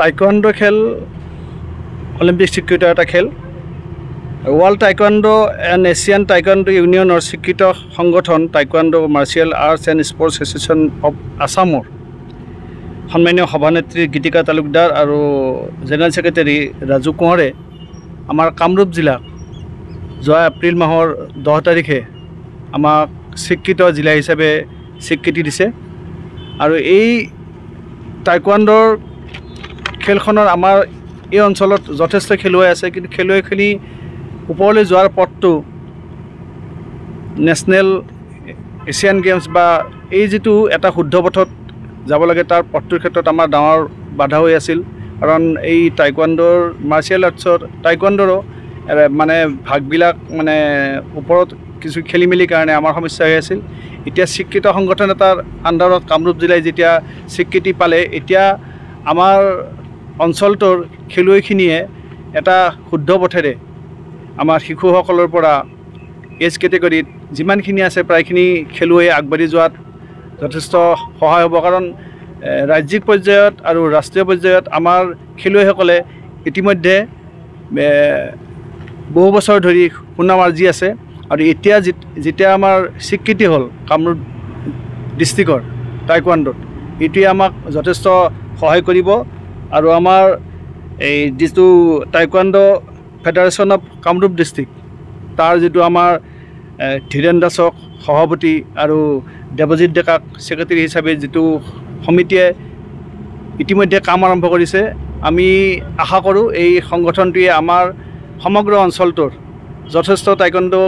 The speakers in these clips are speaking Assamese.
টাইকোৱাণ্ডো খেল অলিম্পিক স্বীকৃত এটা খেল। World Taekwondo and Asian Taekwondo ইউনিয়নৰ স্বীকৃত সংগঠন Taekwondo martial arts and sports association of আছামৰ সন্মানীয় সভানেত্ৰী গীতিকা তালুকদাৰ আৰু জেনেৰেল ছেক্ৰেটাৰী ৰাজু কোঁৱৰে আমাৰ কামৰূপ জিলাক যোৱা এপ্ৰিল মাহৰ 10 তাৰিখে আমাক স্বীকৃত জিলা হিচাপে স্বীকৃতি দিছে। আৰু এই টাইকোৱাণ্ডোৰ খেলখনৰ আমাৰ এই অঞ্চলত যথেষ্ট খেলুৱৈ আছে, কিন্তু খেলুৱৈখিনি ওপৰলৈ যোৱাৰ পথটো নেশ্যনেল এছিয়ান গেমছ বা এই যিটো এটা শুদ্ধ পথত যাব লাগে তাৰ পথটোৰ ক্ষেত্ৰত আমাৰ ডাঙৰ বাধা হৈ আছিল। কাৰণ এই টাইকোৱাণ্ডোৰ মাৰ্চিয়েল আৰ্টছৰ টাইকোৱাণ্ডোৰো মানে ভাগবিলাক মানে ওপৰত কিছু খেলি মেলিৰ কাৰণে আমাৰ সমস্যা হৈ আছিল। এতিয়া স্বীকৃত সংগঠন এটাৰ আণ্ডাৰত কামৰূপ জিলাই যেতিয়া স্বীকৃতি পালে, এতিয়া আমাৰ অঞ্চলটোৰ খেলুৱৈখিনিয়ে এটা শুদ্ধ পথেৰে আমাৰ শিশুসকলৰ পৰা এজ কেটেগৰীত যিমানখিনি আছে প্ৰায়খিনি খেলুৱৈ আগবাঢ়ি যোৱাত যথেষ্ট সহায় হ'ব। কাৰণ ৰাজ্যিক পৰ্যায়ত আৰু ৰাষ্ট্ৰীয় পৰ্যায়ত আমাৰ খেলুৱৈসকলে ইতিমধ্যে বহু বছৰ ধৰি সুনাম আৰ্জি আছে। আৰু এতিয়া যেতিয়া আমাৰ স্বীকৃতি হ'ল কামৰূপ ডিষ্ট্ৰিক্টৰ টাইকোৱাণ্ডোত, এইটোৱে আমাক যথেষ্ট সহায় কৰিব। আৰু আমাৰ এই যিটো taekwondo federation of Kamrup district, তাৰ যিটো আমাৰ ধীৰেন দাসক সভাপতি আৰু দেৱজিৎ ডেকাক ছেক্ৰেটাৰী হিচাপে যিটো সমিতিয়ে ইতিমধ্যে কাম আৰম্ভ কৰিছে, আমি আশা কৰোঁ এই সংগঠনটোৱে আমাৰ সমগ্ৰ অঞ্চলটোৰ যথেষ্ট টাইকোৱাণ্ডো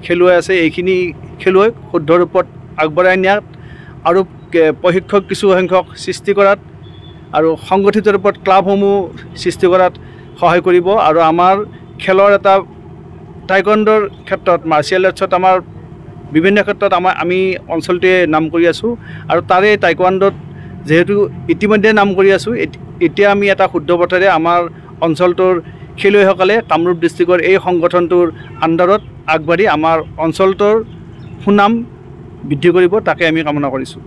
খেলুৱৈ আছে, এইখিনি খেলুৱৈক শুদ্ধ ৰূপত আগবঢ়াই নিয়াত আৰু প্ৰশিক্ষক কিছু সংখ্যক সৃষ্টি কৰাত আৰু সংগঠিত ৰূপত ক্লাবসমূহ সৃষ্টি কৰাত সহায় কৰিব। আৰু আমাৰ খেলৰ এটা টাইকোৱাণ্ডোৰ ক্ষেত্ৰত মাৰ্চিয়েল আৰ্টছত আমাৰ বিভিন্ন ক্ষেত্ৰত আমি অঞ্চলটোৱে নাম কৰি আছোঁ। আৰু তাৰে টাইকোৱাণ্ডোত যিহেতু ইতিমধ্যে নাম কৰি আছোঁ, এতিয়া আমি এটা শুদ্ধ পথেৰে আমাৰ অঞ্চলটোৰ খেলুৱৈসকলে কামৰূপ ডিষ্ট্ৰিক্টৰ এই সংগঠনটোৰ আণ্ডাৰত আগবাঢ়ি আমাৰ অঞ্চলটোৰ সুনাম বৃদ্ধি কৰিব, তাকে আমি কামনা কৰিছোঁ।